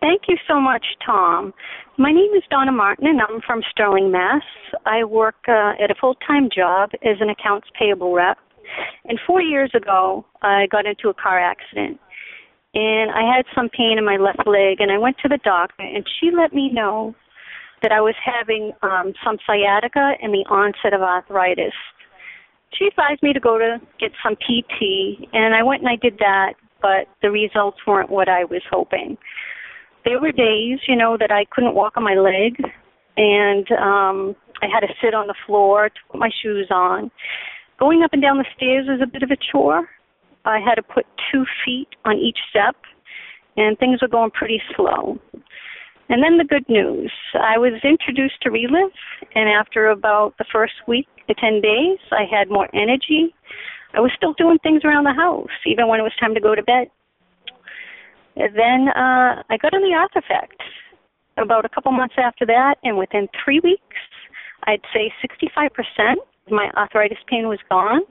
Thank you so much, Tom. My name is Donna Martin, and I'm from Sterling, Mass. I work at a full-time job as an accounts payable rep. And 4 years ago, I got into a car accident. And I had some pain in my left leg, and I went to the doctor, and she let me know that I was having some sciatica and the onset of arthritis. She advised me to go to get some PT, and I went and I did that, but the results weren't what I was hoping. There were days, that I couldn't walk on my leg, and I had to sit on the floor to put my shoes on. Going up and down the stairs was a bit of a chore. I had to put 2 feet on each step, and things were going pretty slow. And then the good news, I was introduced to Relive, and after about the first week to 10 days, I had more energy. I was still doing things around the house, even when it was time to go to bed. And then I got on the Arthifect about a couple months after that, and within 3 weeks, I'd say 65% of my arthritis pain was gone.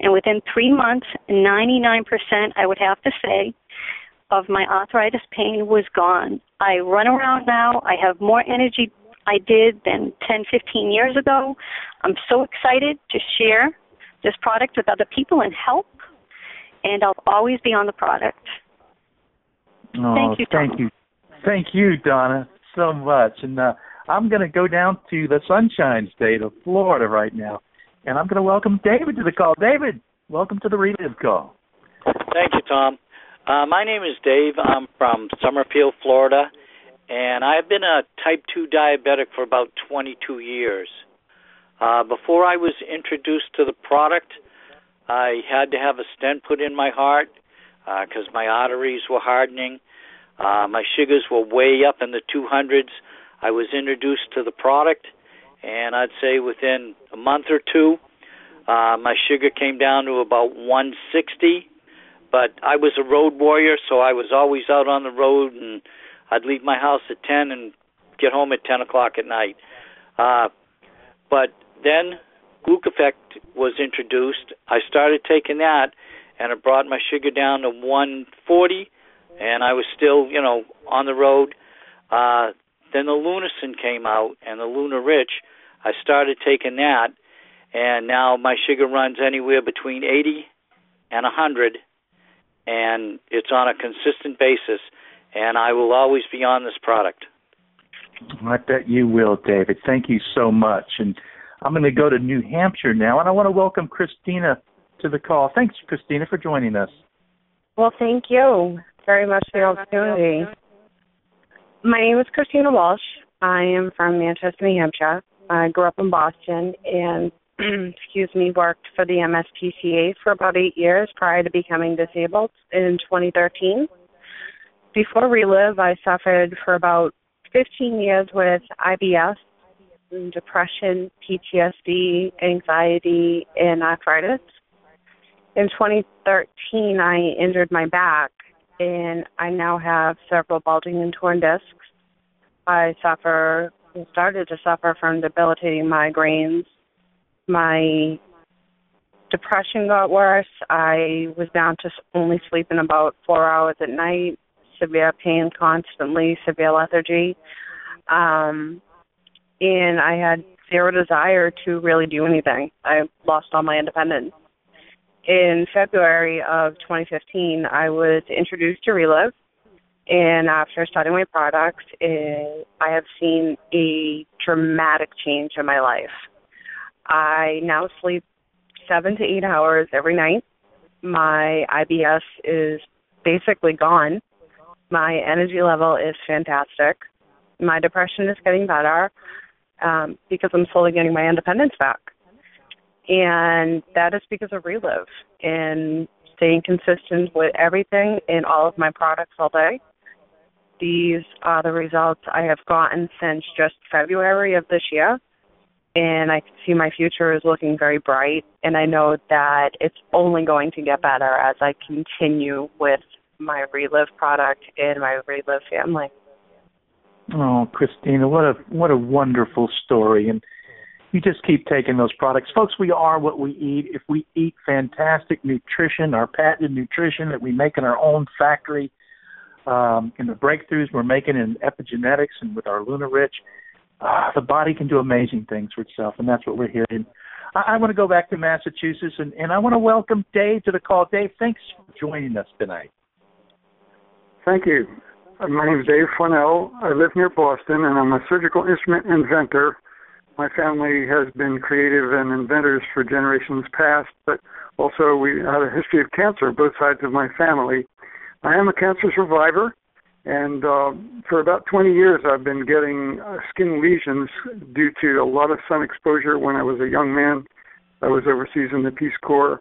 And within 3 months, 99%, I would have to say, of my arthritis pain was gone. I run around now. I have more energy I did than 10, 15 years ago. I'm so excited to share this product with other people and help, and I'll always be on the product. Oh, thank you, Tom. Thank you, Donna, so much. And I'm going to go down to the Sunshine State of Florida right now, and I'm going to welcome David to the call. David, welcome to the Relive Call. Thank you, Tom. My name is Dave. I'm from Summerfield, Florida, and I've been a type 2 diabetic for about 22 years. Before I was introduced to the product, I had to have a stent put in my heart because my arteries were hardening. My sugars were way up in the 200s. I was introduced to the product, and I'd say within a month or two, my sugar came down to about 160. But I was a road warrior, so I was always out on the road, and I'd leave my house at 10 and get home at 10 o'clock at night. But then Glucofect was introduced. I started taking that, and it brought my sugar down to 140, and I was still, on the road. Then the Lunacin came out, and the Luna Rich. I started taking that, and now my sugar runs anywhere between 80 and 100, and it's on a consistent basis, and I will always be on this product. I bet you will, David. Thank you so much. And I'm going to go to New Hampshire now, and I want to welcome Christina to the call. Thanks, Christina, for joining us. Well, thank you very much for the opportunity. My name is Christina Walsh. I am from Manchester, New Hampshire. I grew up in Boston and worked for the MSPCA for about 8 years prior to becoming disabled in 2013. Before Relive, I suffered for about 15 years with IBS, depression, PTSD, anxiety, and arthritis. In 2013, I injured my back, and I now have several bulging and torn discs. I started to suffer from debilitating migraines. My depression got worse. I was down to only sleeping about 4 hours at night, severe pain constantly, severe lethargy. And I had zero desire to really do anything. I lost all my independence. In February of 2015, I was introduced to Relive, and after studying my products, I have seen a dramatic change in my life. I now sleep 7 to 8 hours every night. My IBS is basically gone. My energy level is fantastic. My depression is getting better because I'm slowly getting my independence back. And that is because of Relive and staying consistent with everything in all of my products all day. These are the results I have gotten since just February of this year. And I can see my future is looking very bright, and I know that it's only going to get better as I continue with my Relive product and my Relive family. Oh, Christina, what a wonderful story. And you just keep taking those products. Folks, we are what we eat. If we eat fantastic nutrition, our patented nutrition that we make in our own factory, and the breakthroughs we're making in epigenetics and with our LunaRich, the body can do amazing things for itself, and that's what we're hearing. I want to go back to Massachusetts, and I want to welcome Dave to the call. Dave, thanks for joining us tonight. Thank you. My name is Dave Flanell. I live near Boston, and I'm a surgical instrument inventor. My family has been creative and inventors for generations past, but also we have a history of cancer, both sides of my family. I am a cancer survivor, and for about 20 years I've been getting skin lesions due to a lot of sun exposure when I was a young man. I was overseas in the Peace Corps,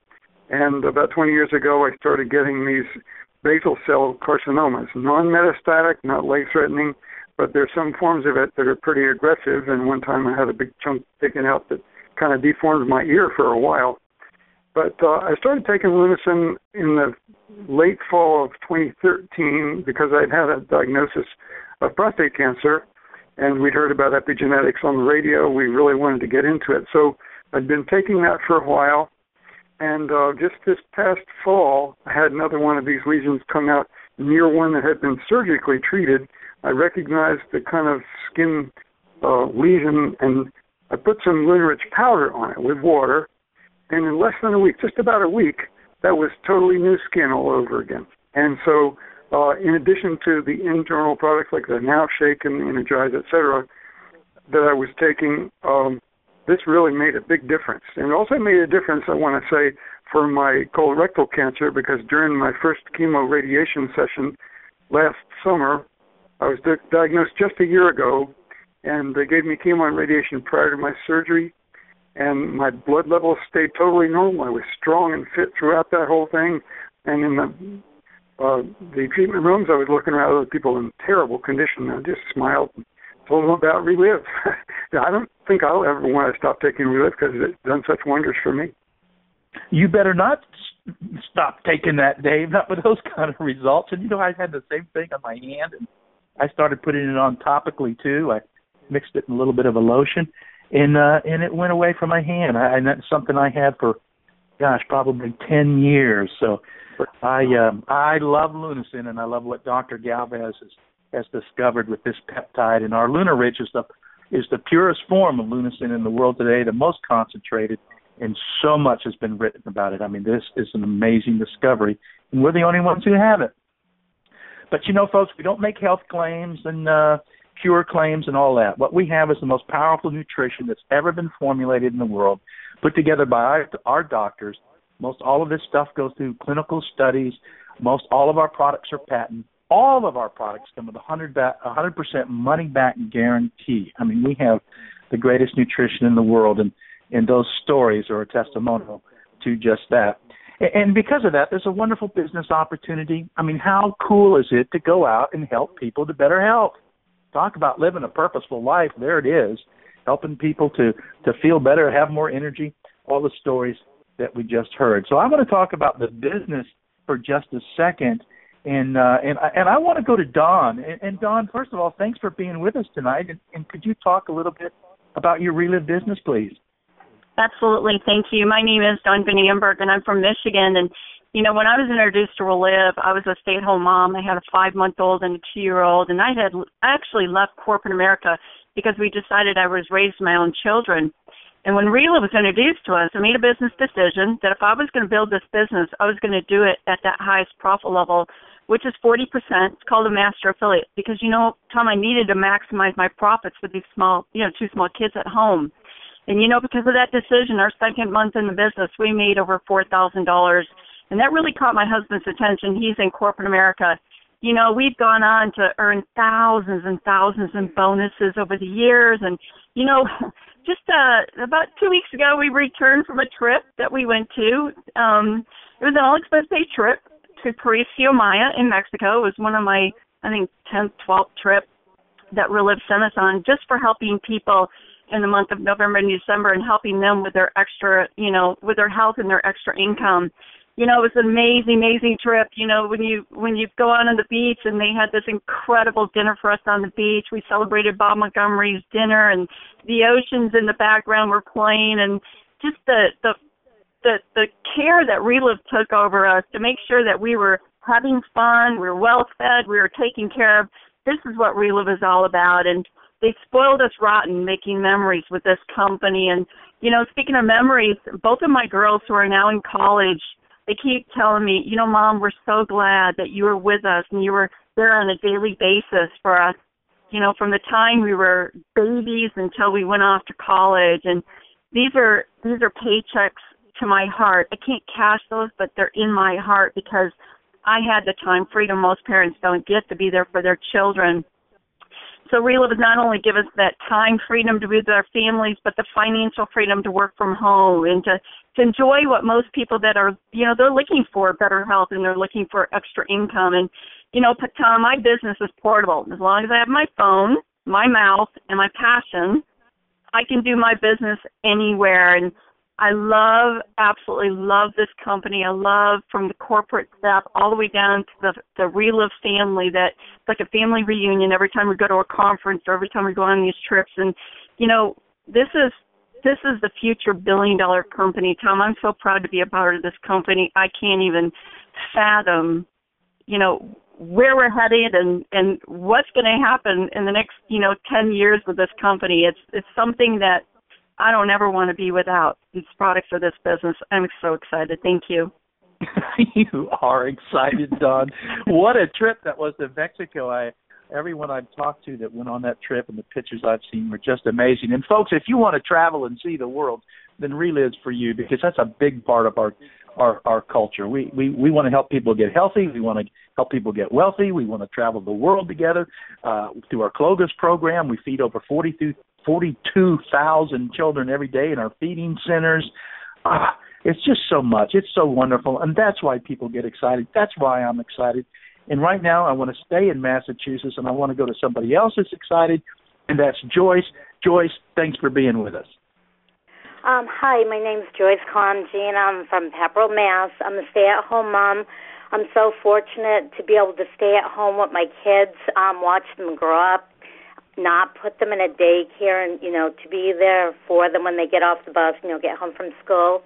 and about 20 years ago I started getting these basal cell carcinomas, non-metastatic, not life-threatening, but there's some forms of it that are pretty aggressive, and one time I had a big chunk taken out that kind of deformed my ear for a while. But I started taking Lunasen in the late fall of 2013 because I'd had a diagnosis of prostate cancer, and we'd heard about epigenetics on the radio. We really wanted to get into it. So I'd been taking that for a while, and just this past fall, I had another one of these lesions come out near one that had been surgically treated. I recognized the kind of skin lesion, and I put some LunaRich powder on it with water, and in less than a week, just about a week, that was totally new skin all over again. And so in addition to the internal products like the Now Shake and the Energize, et cetera, that I was taking, this really made a big difference. And it also made a difference, I want to say, for my colorectal cancer, because during my first chemo radiation session last summer, I was diagnosed just a year ago, and they gave me chemo and radiation prior to my surgery, and my blood levels stayed totally normal. I was strong and fit throughout that whole thing, and in the treatment rooms, I was looking around at other people in terrible condition. I just smiled and told them about Relive. I don't think I'll ever want to stop taking Relive because it's done such wonders for me. You better not stop taking that, Dave, not with those kind of results. And, I had the same thing on my hand, and I started putting it on topically, too. I mixed it in a little bit of a lotion, and it went away from my hand. And that's something I had for, probably 10 years. So I love Lunasen, and I love what Dr. Galvez has discovered with this peptide. And our LunaRich is the purest form of Lunasen in the world today, the most concentrated, and so much has been written about it. I mean, this is an amazing discovery, and we're the only ones who have it. But, folks, we don't make health claims and cure claims and all that. What we have is the most powerful nutrition that's ever been formulated in the world, put together by our doctors. Most all of this stuff goes through clinical studies. Most all of our products are patented. All of our products come with 100% money-back guarantee. I mean, we have the greatest nutrition in the world, and those stories are a testimonial to just that. And because of that, there's a wonderful business opportunity. I mean, how cool is it to go out and help people to better health? Talk about living a purposeful life. There it is, helping people to feel better, have more energy, all the stories that we just heard. So I'm going to talk about the business for just a second, and I want to go to Dawn. And Dawn, first of all, thanks for being with us tonight. And could you talk a little bit about your Relive business, please? Absolutely. Thank you. My name is Dawn Van Amberg, and I'm from Michigan. And, when I was introduced to Relive, I was a stay-at-home mom. I had a 5-month-old and a 2-year-old, and I actually left corporate America because we decided I was raising my own children. And when Relive was introduced to us, I made a business decision that if I was going to build this business, I was going to do it at that highest profit level, which is 40%. It's called a master affiliate because, Tom, I needed to maximize my profits with these small, 2 small kids at home. And, because of that decision, our second month in the business, we made over $4,000. And that really caught my husband's attention. He's in corporate America. We've gone on to earn thousands and thousands in bonuses over the years. And, just about 2 weeks ago, we returned from a trip that we went to. It was an all-expense-paid trip to Paraiso Maya in Mexico. It was one of my, 10th, 12th trip that Relive sent us on just for helping people in the month of November and December and helping them with their extra, with their health and their extra income. It was an amazing, amazing trip. When you go out on the beach, and they had this incredible dinner for us on the beach. We celebrated Bob Montgomery's dinner, and the oceans in the background were playing, and just the care that Relive took over us to make sure that we were having fun, we were well fed, we were taken care of. This is what Relive is all about. And they spoiled us rotten making memories with this company. And, you know, speaking of memories, both of my girls who are now in college, they keep telling me, you know, Mom, we're so glad that you were with us and you were there on a daily basis for us, you know, from the time we were babies until we went off to college. And these are paychecks to my heart. I can't cash those, but they're in my heart because I had the time freedom most parents don't get to be there for their children. So Relive is not only give us that time freedom to be with our families, but the financial freedom to work from home and to enjoy what most people that are, you know, they're looking for better health and they're looking for extra income. And, you know, Tom, my business is portable. As long as I have my phone, my mouth, and my passion, I can do my business anywhere. And I absolutely love this company. I love from the corporate staff all the way down to the Relive family. That it's like a family reunion every time we go to a conference or every time we go on these trips. And, you know, this is the future billion-dollar company, Tom. I'm so proud to be a part of this company. I can't even fathom, you know, where we're headed and what's going to happen in the next, you know, 10 years with this company. It's something that I don't ever want to be without these products or this business. I'm so excited. Thank you. You are excited, Dawn. What a trip that was to Mexico. Everyone I've talked to that went on that trip and the pictures I've seen were just amazing. And, folks, if you want to travel and see the world, then Relive's for you because that's a big part of our culture. We want to help people get healthy. We want to help people get wealthy. We want to travel the world together. Through our Clogus program, we feed over 42,000 children every day in our feeding centers. It's just so much. It's so wonderful, and that's why people get excited. That's why I'm excited. And right now I want to stay in Massachusetts, and I want to go to somebody else that's excited, and that's Joyce. Joyce, thanks for being with us. Hi, my name's Joyce Conjean. I'm from Pepperell, Mass. I'm a stay-at-home mom. I'm so fortunate to be able to stay at home with my kids, watch them grow up, not put them in a daycare, and, you know, to be there for them when they get off the bus, you know, get home from school.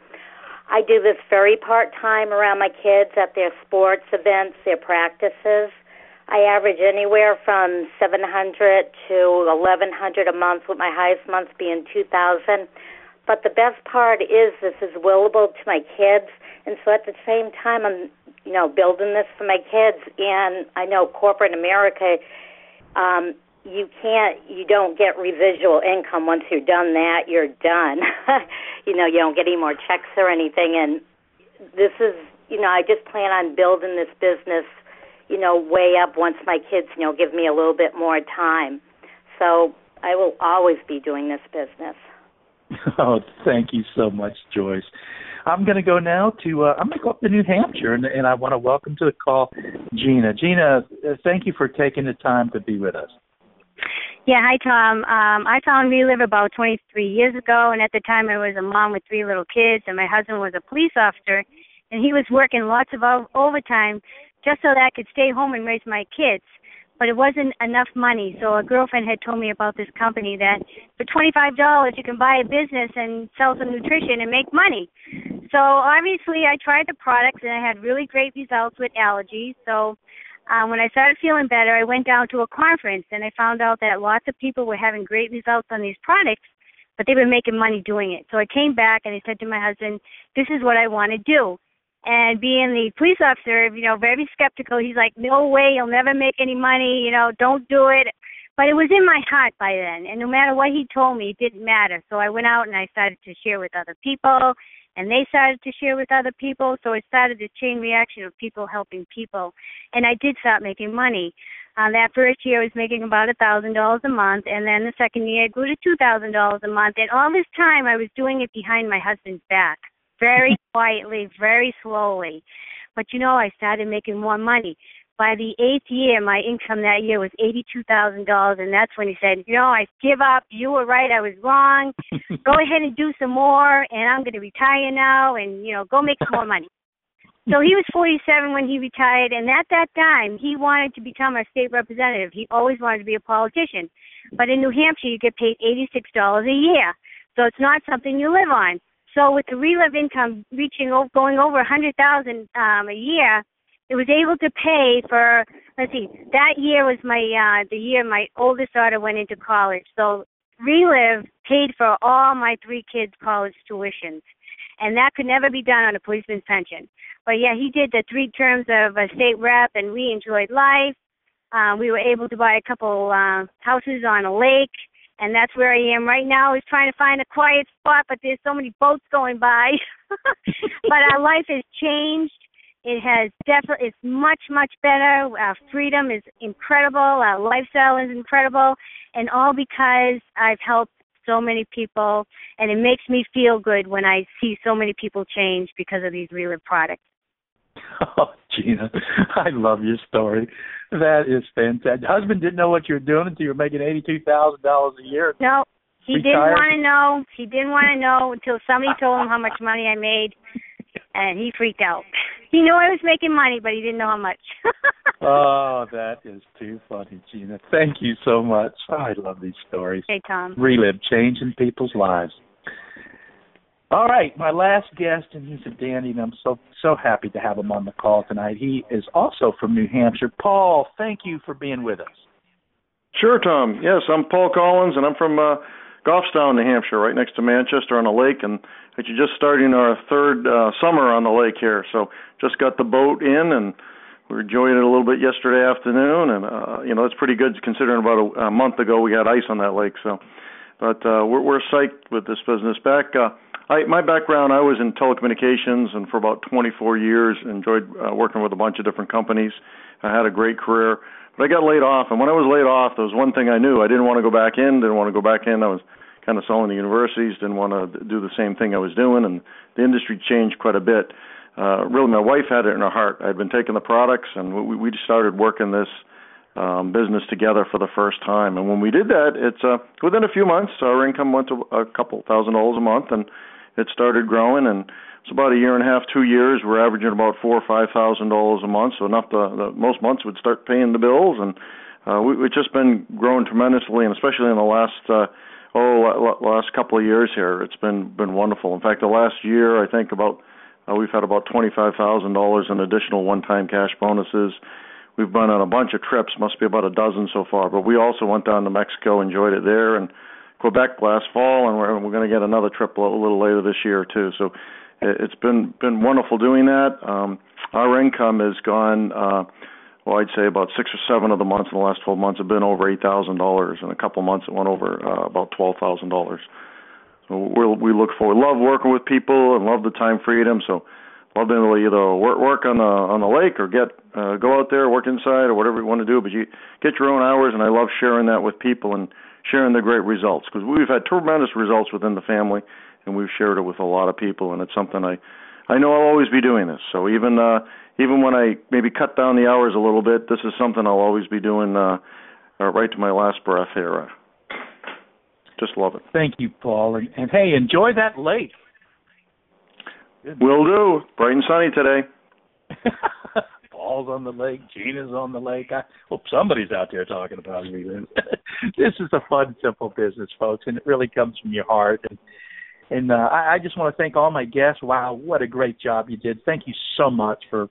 I do this very part-time around my kids at their sports events, their practices. I average anywhere from $700 to $1,100 a month, with my highest month being $2,000. But the best part is this is willable to my kids, and so at the same time I'm, you know, building this for my kids. And I know corporate America, you don't get residual income. Once you're done that, you're done. You know, you don't get any more checks or anything. And this is, you know, I just plan on building this business, you know, way up once my kids, you know, give me a little bit more time. So I will always be doing this business. Oh, thank you so much, Joyce. I'm going to go now I'm going to go up to New Hampshire, and I want to welcome to the call Gina. Gina, thank you for taking the time to be with us. Yeah, hi, Tom. I found Relive about 23 years ago, and at the time I was a mom with 3 little kids, and my husband was a police officer, and he was working lots of overtime just so that I could stay home and raise my kids. But it wasn't enough money, so a girlfriend had told me about this company that for $25 you can buy a business and sell some nutrition and make money. So obviously I tried the products, and I had really great results with allergies. So when I started feeling better, I went down to a conference, and I found out that lots of people were having great results on these products, but they were making money doing it. So I came back, and I said to my husband, this is what I want to do. And being the police officer, you know, very skeptical, he's like, no way, you'll never make any money, you know, don't do it. But it was in my heart by then, and no matter what he told me, it didn't matter. So I went out and I started to share with other people, and they started to share with other people. So it started this chain reaction of people helping people, and I did start making money. That first year I was making about $1,000 a month, and then the second year I grew to $2,000 a month. And all this time I was doing it behind my husband's back, very quietly, very slowly. But, you know, I started making more money. By the 8th year, my income that year was $82,000, and that's when he said, you know, I give up. You were right. I was wrong. Go ahead and do some more, and I'm going to retire now, and, you know, go make some more money. So he was 47 when he retired, and at that time, he wanted to become a state representative. He always wanted to be a politician. But in New Hampshire, you get paid $86 a year, so it's not something you live on. So with the Relive income going over $100,000 a year, it was able to pay for, let's see, that year was the year my oldest daughter went into college. So Relive paid for all my 3 kids' college tuitions. And that could never be done on a policeman's pension. But, yeah, he did the 3 terms of a state rep, and we enjoyed life. We were able to buy a couple houses on a lake, and that's where I am right now, is trying to find a quiet spot, but there's so many boats going by. But our life has changed. It has definitely, it's much, much better. Our freedom is incredible. Our lifestyle is incredible, and all because I've helped so many people, and it makes me feel good when I see so many people change because of these Relive products. Oh, Gina, I love your story. That is fantastic. Husband didn't know what you were doing until you were making $82,000 a year. No, he Retired. didn't want to know. He didn't want to know until somebody told him how much money I made, and he freaked out. He knew I was making money, but he didn't know how much. Oh, that is too funny, Gina. Thank you so much. Oh, I love these stories. Hey, Tom. Relive, changing people's lives. All right, my last guest, and he's a dandy, and I'm so happy to have him on the call tonight. He is also from New Hampshire. Paul, thank you for being with us. Sure, Tom. Yes, I'm Paul Collins, and I'm from Goffstown, New Hampshire, right next to Manchester on a lake, and actually just starting our 3rd summer on the lake here. So just got the boat in, and we were enjoying it a little bit yesterday afternoon, and it's pretty good considering about a month ago we had ice on that lake. So, but we're psyched with this business. My background, I was in telecommunications, and for about 24 years enjoyed working with a bunch of different companies. I had a great career, but I got laid off, and when I was laid off, there was one thing I knew. I didn't want to go back in. I was kind of selling to universities, didn't want to do the same thing I was doing, and the industry changed quite a bit. Really, my wife had it in her heart. I'd been taking the products, and we started working this business together for the first time. And when we did that, it's within a few months, our income went to a couple $1,000 a month, and it started growing. And it's about a year and a half, 2 years. We're averaging about $4,000 or $5,000 a month, so enough most months would start paying the bills. And we've just been growing tremendously, and especially in the last couple of years here, it's been wonderful. In fact, the last year, I think we've had about $25,000 in additional one-time cash bonuses. We've been on a bunch of trips, must be about a dozen so far, but we also went down to Mexico, enjoyed it there, and Quebec last fall, and we're going to get another trip a little later this year too. So it's been wonderful doing that. Our income has gone, I'd say about 6 or 7 of the months in the last 12 months have been over $8,000. In a couple of months, it went over about $12,000. So we look forward. Love working with people and love the time freedom. So love being able to either work on the lake or go out there, work inside, or whatever you want to do. But you get your own hours, and I love sharing that with people and sharing the great results, because we've had tremendous results within the family, and we've shared it with a lot of people, and it's something I know I'll always be doing this. So even when I maybe cut down the hours a little bit, this is something I'll always be doing right to my last breath here. Just love it. Thank you, Paul. And hey, enjoy that lake. Will do. Bright and sunny today. Paul's on the lake. Gina's on the lake. I hope somebody's out there talking about me. This is a fun, simple business, folks, and it really comes from your heart. And I just want to thank all my guests. Wow, what a great job you did. Thank you so much for